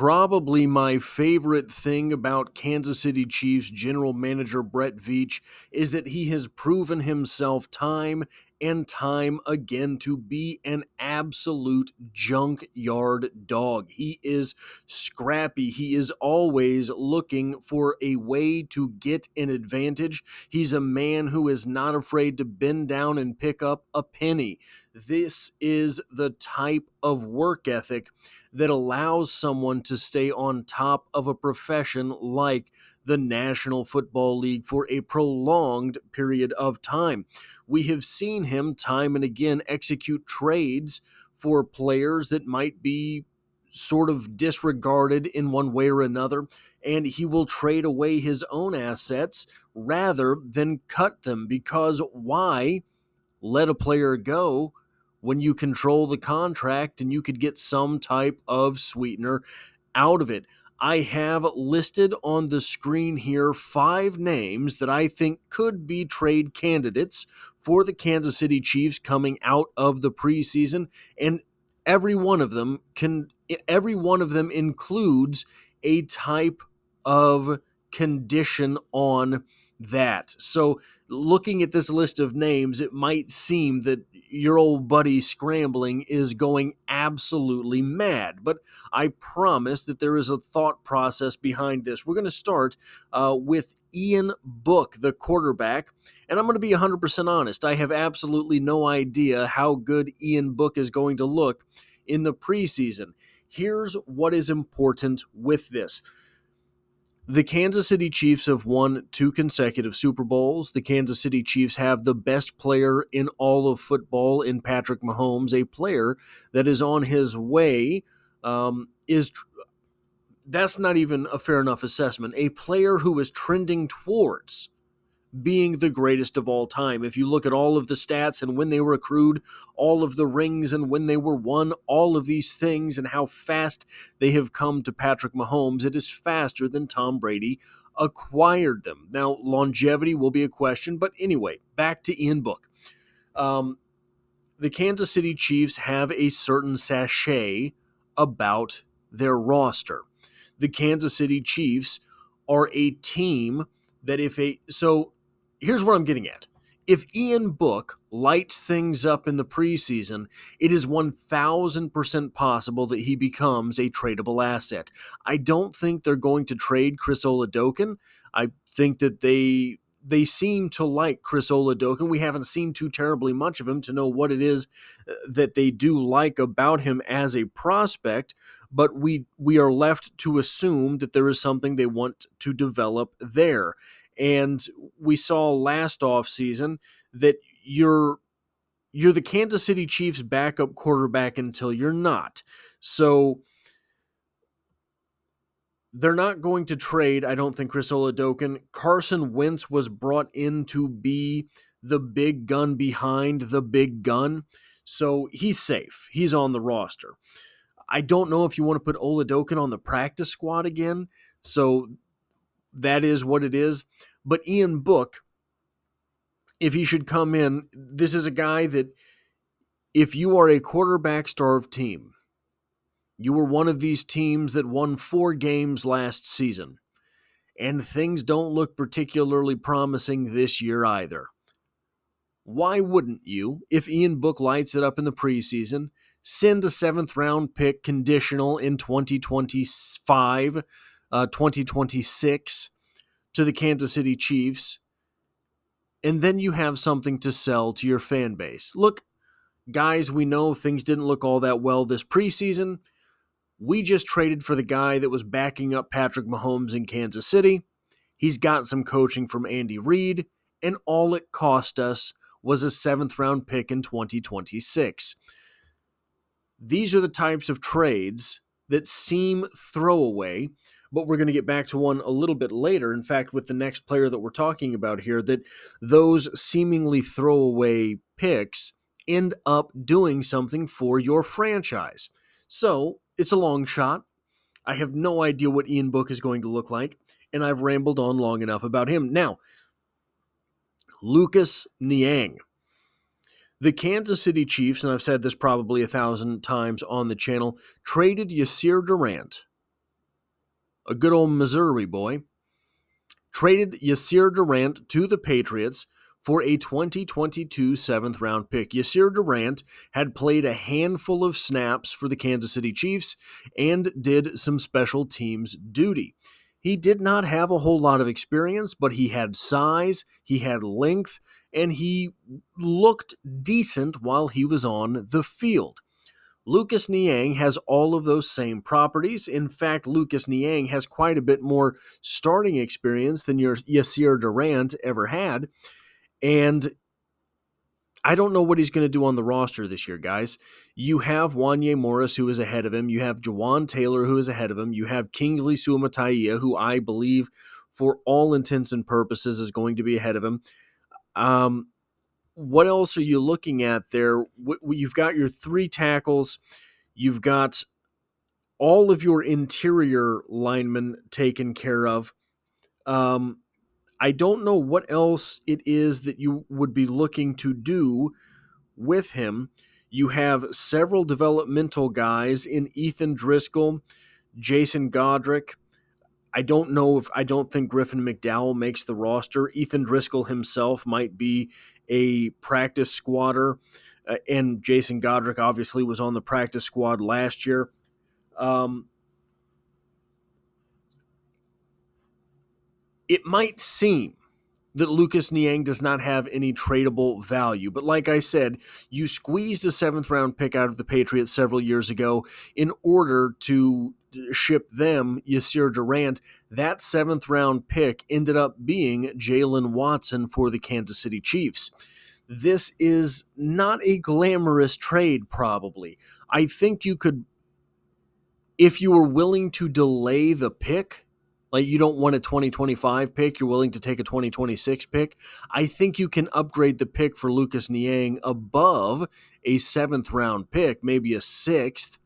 Probably my favorite thing about Kansas City Chiefs general manager Brett Veach is that he has proven himself time and time again to be an absolute junkyard dog. He is scrappy. He is always looking for a way to get an advantage. He's a man who is not afraid to bend down and pick up a penny. This is the type of work ethic that allows someone to stay on top of a profession like the National Football League for a prolonged period of time. We have seen him time and again execute trades for players that might be sort of disregarded in one way or another, and he will trade away his own assets rather than cut them, because why let a player go when you control the contract and you could get some type of sweetener out of it? I have listed on the screen here 5 names that I think could be trade candidates for the Kansas City Chiefs coming out of the preseason, and every one of them includes a type of condition on that. So looking at this list of names, it might seem that your old buddy Scrambling is going absolutely mad, but I promise that there is a thought process behind this. We're going to start with Ian Book, the quarterback, and I'm going to be 100% honest. I have absolutely no idea how good Ian Book is going to look in the preseason. Here's what is important with this. The Kansas City Chiefs have won 2 consecutive Super Bowls. The Kansas City Chiefs have the best player in all of football in Patrick Mahomes, a player that is on his way, that's not even a fair enough assessment, a player who is trending towards being the greatest of all time. If you look at all of the stats and when they were accrued, all of the rings and when they were won, all of these things and how fast they have come to Patrick Mahomes, it is faster than Tom Brady acquired them. Now, longevity will be a question, but anyway, back to Ian Book. The Kansas City Chiefs have a certain sachet about their roster. The Kansas City Chiefs are a team that so here's what I'm getting at. If Ian Book lights things up in the preseason, it is 1,000% possible that he becomes a tradable asset. I don't think they're going to trade Chris Oladokun. I think that they seem to like Chris Oladokun. We haven't seen too terribly much of him to know what it is that they do like about him as a prospect, but we are left to assume that there is something they want to develop there. And we saw last offseason that you're the Kansas City Chiefs backup quarterback until you're not. So they're not going to trade, I don't think, Chris Oladokun. Carson Wentz was brought in to be the big gun behind the big gun. So he's safe. He's on the roster. I don't know if you want to put Oladokun on the practice squad again. So that is what it is. But Ian Book, if he should come in, this is a guy that if you are a quarterback-starved team, you were one of these teams that won 4 games last season, and things don't look particularly promising this year either. Why wouldn't you, if Ian Book lights it up in the preseason, send a 7th-round pick conditional in 2025, 2026 to the Kansas City Chiefs, and then you have something to sell to your fan base? Look, guys, we know things didn't look all that well this preseason. We just traded for the guy that was backing up Patrick Mahomes in Kansas City. He's got some coaching from Andy Reid, and all it cost us was a 7th-round pick in 2026. These are the types of trades that seem throwaway, but we're going to get back to one a little bit later. In fact, with the next player that we're talking about here, that those seemingly throwaway picks end up doing something for your franchise. So it's a long shot. I have no idea what Ian Book is going to look like, and I've rambled on long enough about him. Now, Lucas Niang. The Kansas City and I've said this probably 1,000 times on the channel, traded Yasir Durant a good old Missouri boy, traded Yasir Durant to the Patriots for a 2022 7th-round pick. Yasir Durant had played a handful of snaps for the Kansas City Chiefs and did some special teams duty. He did not have a whole lot of experience, but he had size, he had length, and he looked decent while he was on the field. Lucas Niang has all of those same properties. In fact, Lucas Niang has quite a bit more starting experience than your Yasir Durant ever had. And I don't know what he's going to do on the roster this year, guys. You have Wanye Morris, who is ahead of him. You have Jawan Taylor, who is ahead of him. You have Kingsley Suamataia, who I believe, for all intents and purposes, is going to be ahead of him. What else are you looking at there? You've got your 3 tackles. You've got all of your interior linemen taken care of. I don't know what else it is that you would be looking to do with him. You have several developmental guys in Ethan Driscoll, Jason Godric. I don't think Griffin McDowell makes the roster. Ethan Driscoll himself might be a practice squatter, and Jason Godric obviously was on the practice squad last year. It might seem that Lucas Niang does not have any tradable value. But like I said, you squeezed a 7th-round pick out of the Patriots several years ago in order to ship them Yasir Durant. That 7th-round pick ended up being Jalen Watson for the Kansas City Chiefs. This is not a glamorous trade, probably. I think you could, if you were willing to delay the pick, like you don't want a 2025 pick, you're willing to take a 2026 pick, I think you can upgrade the pick for Lucas Niang above a 7th-round pick, maybe a 6th.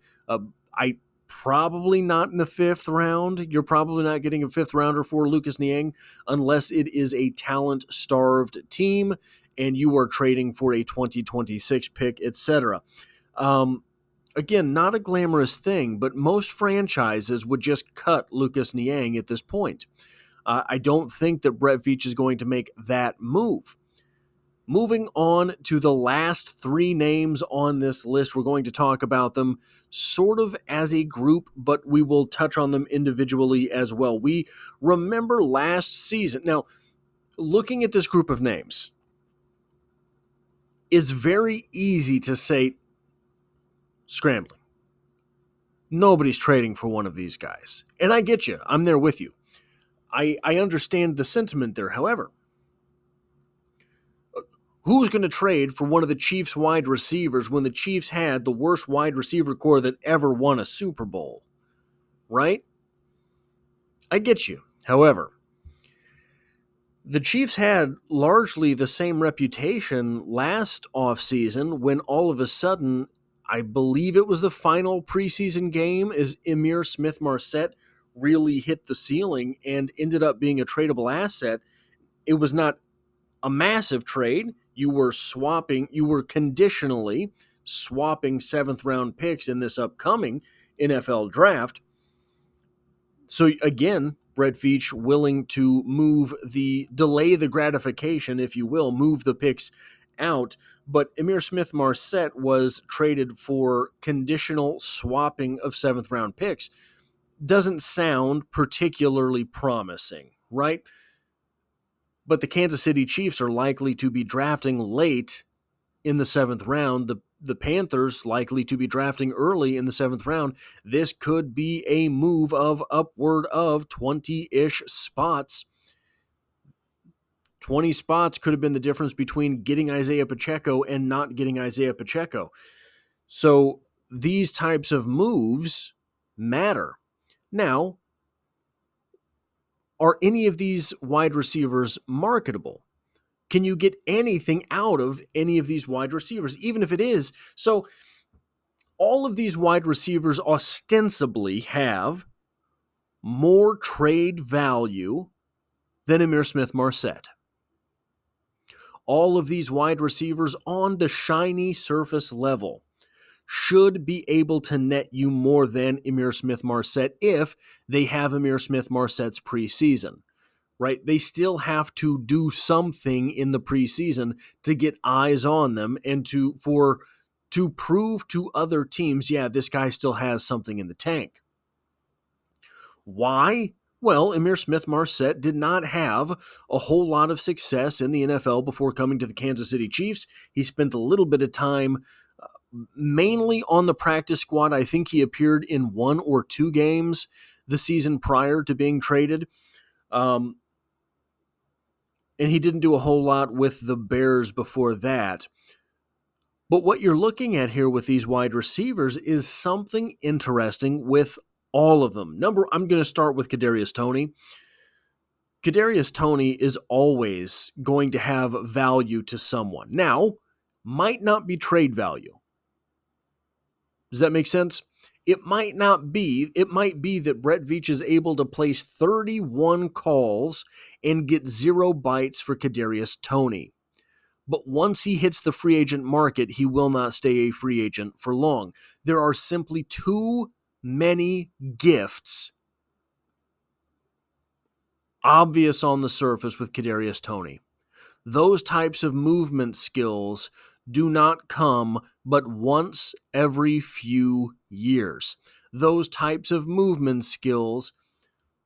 Probably not in the 5th round. You're probably not getting a 5th-rounder for Lucas Niang unless it is a talent-starved team and you are trading for a 2026 pick, etc. Again, not a glamorous thing, but most franchises would just cut Lucas Niang at this point. I don't think that Brett Veach is going to make that move. Moving on to the last 3 names on this list, we're going to talk about them sort of as a group, but we will touch on them individually as well. We remember last season. Now, looking at this group of names, it's very easy to say, scrambling. Nobody's trading for one of these guys. And I get you. I'm there with you. I understand the sentiment there. However, who's going to trade for one of the Chiefs' wide receivers when the Chiefs had the worst wide receiver core that ever won a Super Bowl? Right? I get you. However, the Chiefs had largely the same reputation last offseason when all of a sudden, I believe it was the final preseason game, as Ihmir Smith-Marsette really hit the ceiling and ended up being a tradable asset. It was not a massive trade. You were conditionally swapping 7th-round picks in this upcoming NFL draft. So again, Brett Veach willing to delay the gratification, if you will, move the picks out. But Ihmir Smith-Marsette was traded for conditional swapping of 7th-round picks. Doesn't sound particularly promising, right? But the Kansas City Chiefs are likely to be drafting late in the 7th round. The Panthers likely to be drafting early in the 7th round. This could be a move of upward of 20-ish spots. 20 spots could have been the difference between getting Isaiah Pacheco and not getting Isaiah Pacheco. So these types of moves matter. Now, are any of these wide receivers marketable? Can you get anything out of any of these wide receivers, even if it is? So all of these wide receivers ostensibly have more trade value than Ihmir Smith-Marsette. All of these wide receivers on the shiny surface level should be able to net you more than Ihmir Smith-Marsette if they have Ihmir Smith-Marsette's preseason, right? They still have to do something in the preseason to get eyes on them and to prove to other teams, yeah, this guy still has something in the tank. Why? Well, Ihmir Smith-Marsette did not have a whole lot of success in the NFL before coming to the Kansas City Chiefs. He spent a little bit of time mainly on the practice squad. I think he appeared in 1 or 2 games the season prior to being traded. And he didn't do a whole lot with the Bears before that. But what you're looking at here with these wide receivers is something interesting with all of them. I'm going to start with Kadarius Toney. Kadarius Toney is always going to have value to someone. Now, might not be trade value. Does that make sense? It might not be. It might be that Brett Veach is able to place 31 calls and get 0 bites for Kadarius Toney. But once he hits the free agent market, he will not stay a free agent for long. There are simply too many gifts obvious on the surface with Kadarius Toney. Those types of movement skills do not come but once every few years. Those types of movement skills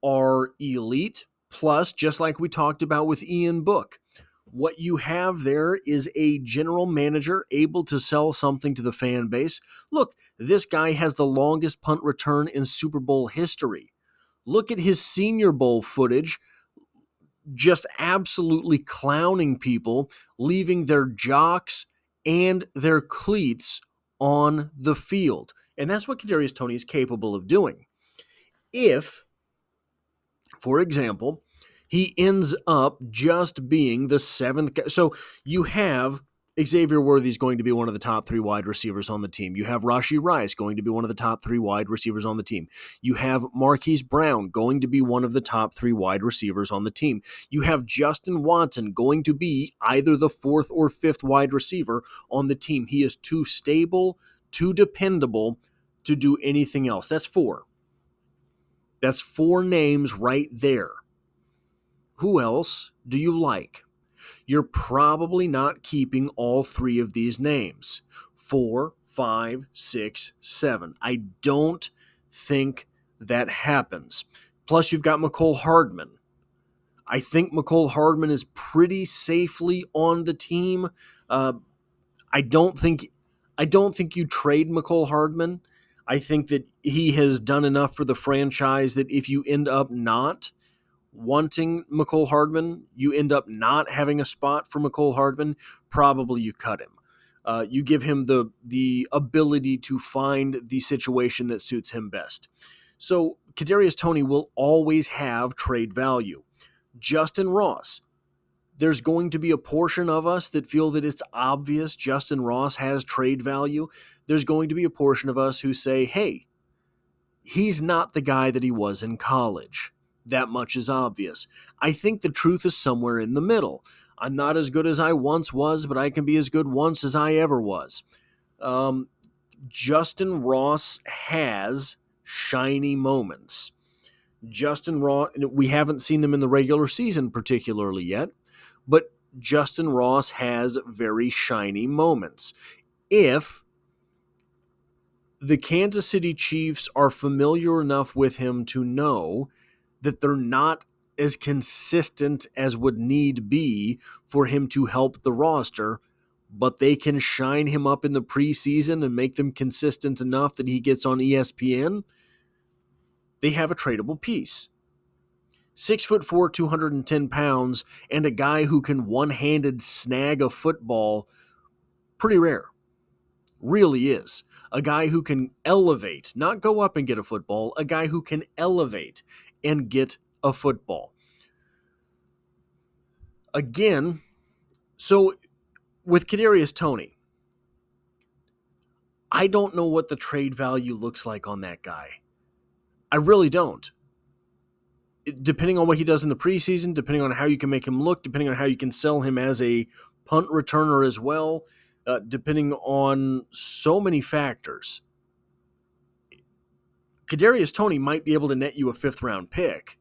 are elite, plus, just like we talked about with Ian Book, what you have there is a general manager able to sell something to the fan base. Look, this guy has the longest punt return in Super Bowl history. Look at his Senior Bowl footage, just absolutely clowning people, leaving their jocks and their cleats on the field. And that's what Kadarius Toney is capable of doing. If, for example, he ends up just being the 7th guy. So you have Xavier Worthy's going to be one of the top 3 wide receivers on the team. You have Rashee Rice going to be one of the top 3 wide receivers on the team. You have Marquise Brown going to be one of the top 3 wide receivers on the team. You have Justin Watson going to be either the 4th or 5th wide receiver on the team. He is too stable, too dependable to do anything else. That's 4. That's 4 names right there. Who else do you like? You're probably not keeping all 3 of these names. 4, 5, 6, 7. I don't think that happens. Plus, you've got Mecole Hardman. I think Mecole Hardman is pretty safely on the team. I don't think you trade Mecole Hardman. I think that he has done enough for the franchise that if you end up not wanting Mecole Hardman, you end up not having a spot for Mecole Hardman, probably you cut him. You give him the ability to find the situation that suits him best. So Kadarius Toney will always have trade value. Justin Ross, there's going to be a portion of us that feel that it's obvious Justin Ross has trade value. There's going to be a portion of us who say, hey, he's not the guy that he was in college. That much is obvious. I think the truth is somewhere in the middle. I'm not as good as I once was, but I can be as good once as I ever was. Justin Ross has shiny moments. Justin Ross, we haven't seen them in the regular season particularly yet, but Justin Ross has very shiny moments. If the Kansas City Chiefs are familiar enough with him to know that they're not as consistent as would need be for him to help the roster, but they can shine him up in the preseason and make them consistent enough that he gets on ESPN, they have a tradable piece. 6'4", 210 pounds, and a guy who can one-handed snag a football, pretty rare. Really is. A guy who can elevate, not go up and get a football, a guy who can elevate and get a football. Again, so with Kadarius Toney, I don't know what the trade value looks like on that guy. I really don't. Depending on what he does in the preseason, depending on how you can make him look, depending on how you can sell him as a punt returner as well, depending on so many factors. Kadarius Toney might be able to net you a 5th-round pick.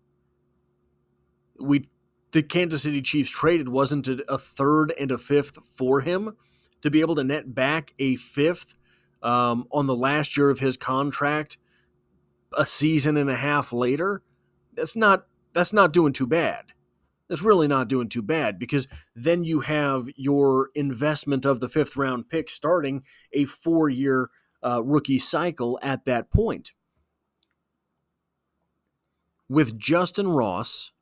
The Kansas City Chiefs traded wasn't it a 3rd and a 5th for him to be able to net back a 5th on the last year of his contract a season and a half later? That's not doing too bad. That's really not doing too bad, because then you have your investment of the 5th-round pick starting a 4-year rookie cycle at that point. With Justin Ross,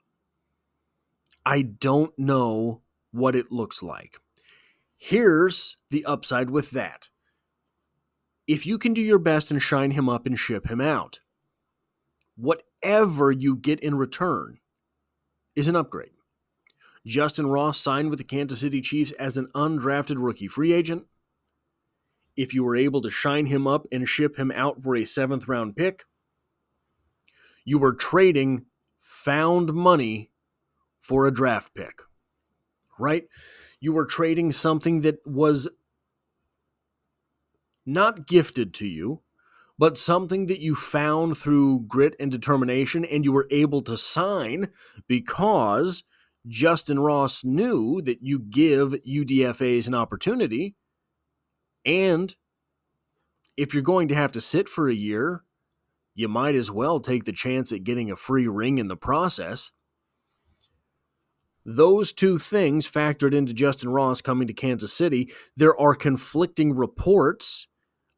I don't know what it looks like. Here's the upside with that. If you can do your best and shine him up and ship him out, whatever you get in return is an upgrade. Justin Ross signed with the Kansas City Chiefs as an undrafted rookie free agent. If you were able to shine him up and ship him out for a 7th-round pick, you were trading found money for a draft pick, right? You were trading something that was not gifted to you, but something that you found through grit and determination, and you were able to sign because Justin Ross knew that you give UDFAs an opportunity, and if you're going to have to sit for a year, you might as well take the chance at getting a free ring in the process. Those two things factored into Justin Ross coming to Kansas City. There are conflicting reports.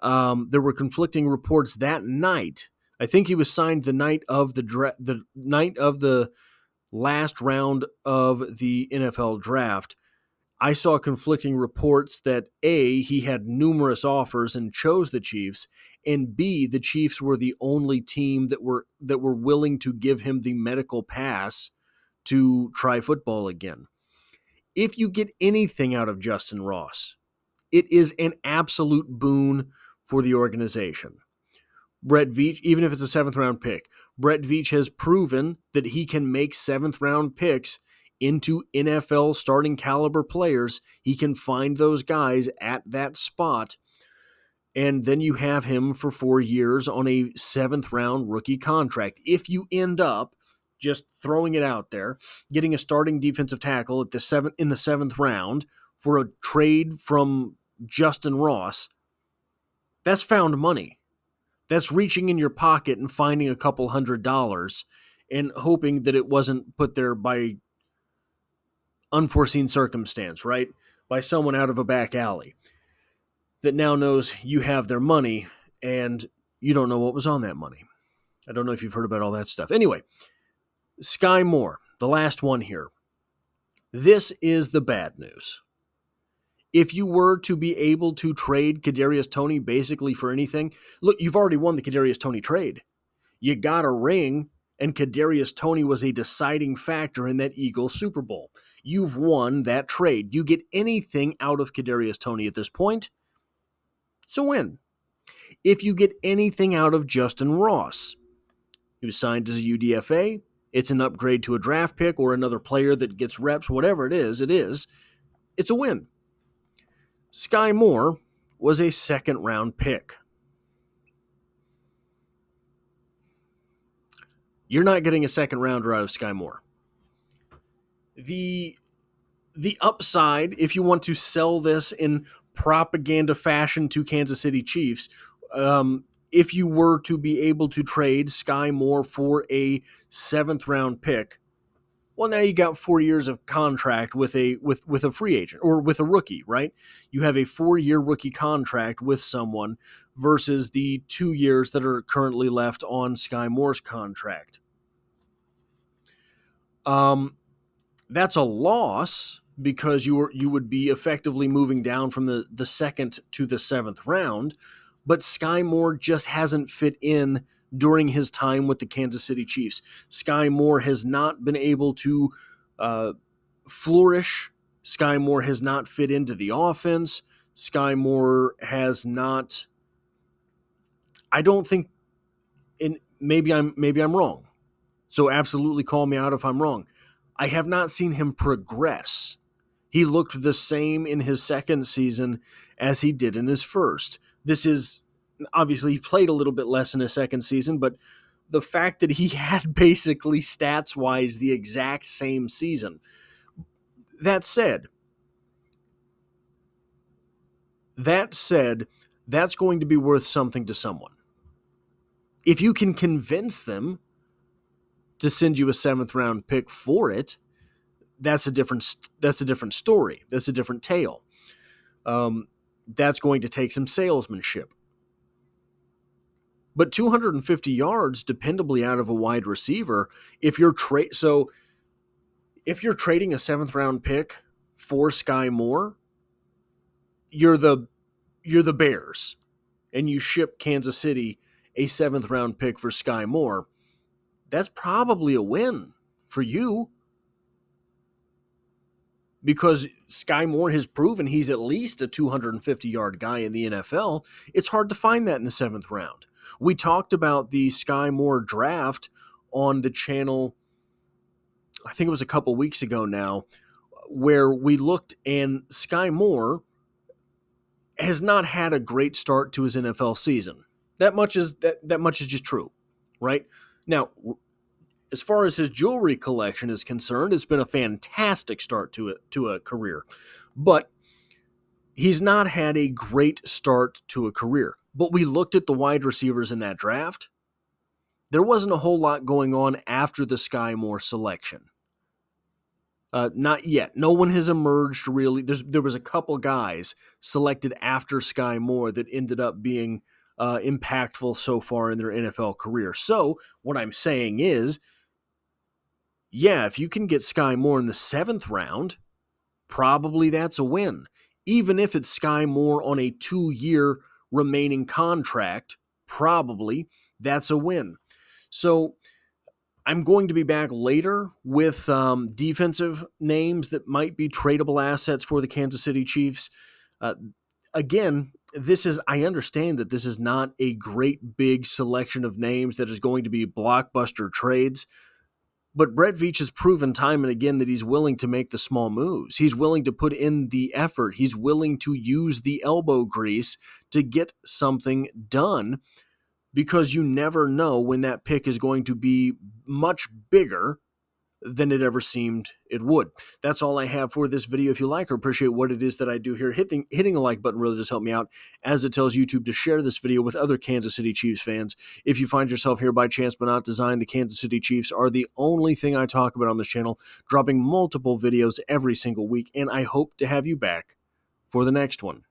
There were conflicting reports that night. I think he was signed the night of the night of the last round of the NFL draft. I saw conflicting reports that A, he had numerous offers and chose the Chiefs, and B, the Chiefs were the only team that were willing to give him the medical pass to try football again. If you get anything out of Justin Ross, it is an absolute boon for the organization. Brett Veach, even if it's a 7th-round pick, Brett Veach has proven that he can make 7th-round picks into NFL starting caliber players. He can find those guys at that spot, and then you have him for 4 years on a 7th-round rookie contract. If you end up just throwing it out there, getting a starting defensive tackle in the 7th round for a trade from Justin Ross, that's found money. That's reaching in your pocket and finding a couple $100 and hoping that it wasn't put there by unforeseen circumstance, right? By someone out of a back alley that now knows you have their money and you don't know what was on that money. I don't know if you've heard about all that stuff. Anyway, Skyy Moore, the last one here. This is the bad news. If you were to be able to trade Kadarius Toney basically for anything, look, you've already won the Kadarius Toney trade. You got a ring, and Kadarius Toney was a deciding factor in that Eagles Super Bowl. You've won that trade. You get anything out of Kadarius Toney at this point, it's a win. If you get anything out of Justin Ross, he was signed as a UDFA, it's an upgrade to a draft pick or another player that gets reps, whatever it is, it's a win. Skyy Moore was a 2nd-round pick. You're not getting a 2nd-rounder out of Skyy Moore. The upside, if you want to sell this in propaganda fashion to Kansas City Chiefs, if you were to be able to trade Skyy Moore for a 7th-round pick, well, now you got 4 years of contract with a free agent or with a rookie, right? You have a 4-year rookie contract with someone versus the 2 years that are currently left on Skyy Moore's contract. That's a loss because you would be effectively moving down from the 2nd to the 7th round, but Skyy Moore just hasn't fit in during his time with the Kansas City Chiefs. Skyy Moore has not been able to flourish. Skyy Moore has not fit into the offense. Skyy Moore has not. I don't think, and maybe I'm wrong. So absolutely call me out if I'm wrong. I have not seen him progress He looked the same in his second season as he did in his first. This is, obviously, he played a little bit less in his second season, but the fact that he had basically stats-wise the exact same season. That said, that's going to be worth something to someone. If you can convince them to send you a 7th round pick for it, that's a different story. That's a different tale. That's going to take some salesmanship. But 250 yards, dependably out of a wide receiver, if you're trading a 7th round pick for Skyy Moore, you're the Bears, and you ship Kansas City a 7th round pick for Skyy Moore. That's probably a win for you, because Skyy Moore has proven he's at least a 250-yard guy in the NFL. It's hard to find that in the 7th round. We talked about the Skyy Moore draft on the channel, I think it was a couple weeks ago now, where we looked, and Skyy Moore has not had a great start to his NFL season. That much is just true, right? Now, as far as his jewelry collection is concerned, it's been a fantastic start to a career. But he's not had a great start to a career. But we looked at the wide receivers in that draft. There wasn't a whole lot going on after the Skyy Moore selection. Not yet. No one has emerged really. There was a couple guys selected after Skyy Moore that ended up being impactful so far in their NFL career. So what I'm saying is, yeah, if you can get Skyy Moore in the 7th round, probably that's a win. Even if it's Skyy Moore on a 2-year remaining contract, probably that's a win. So I'm going to be back later with defensive names that might be tradable assets for the Kansas City Chiefs. Again, I understand that this is not a great big selection of names that is going to be blockbuster trades, but Brett Veach has proven time and again that he's willing to make the small moves. He's willing to put in the effort. He's willing to use the elbow grease to get something done, because you never know when that pick is going to be much bigger than it ever seemed it would. That's all I have for this video. If you like or appreciate what it is that I do here, hitting the like button really does help me out, as it tells YouTube to share this video with other Kansas City Chiefs fans. If you find yourself here by chance but not design, the Kansas City Chiefs are the only thing I talk about on this channel, dropping multiple videos every single week, and I hope to have you back for the next one.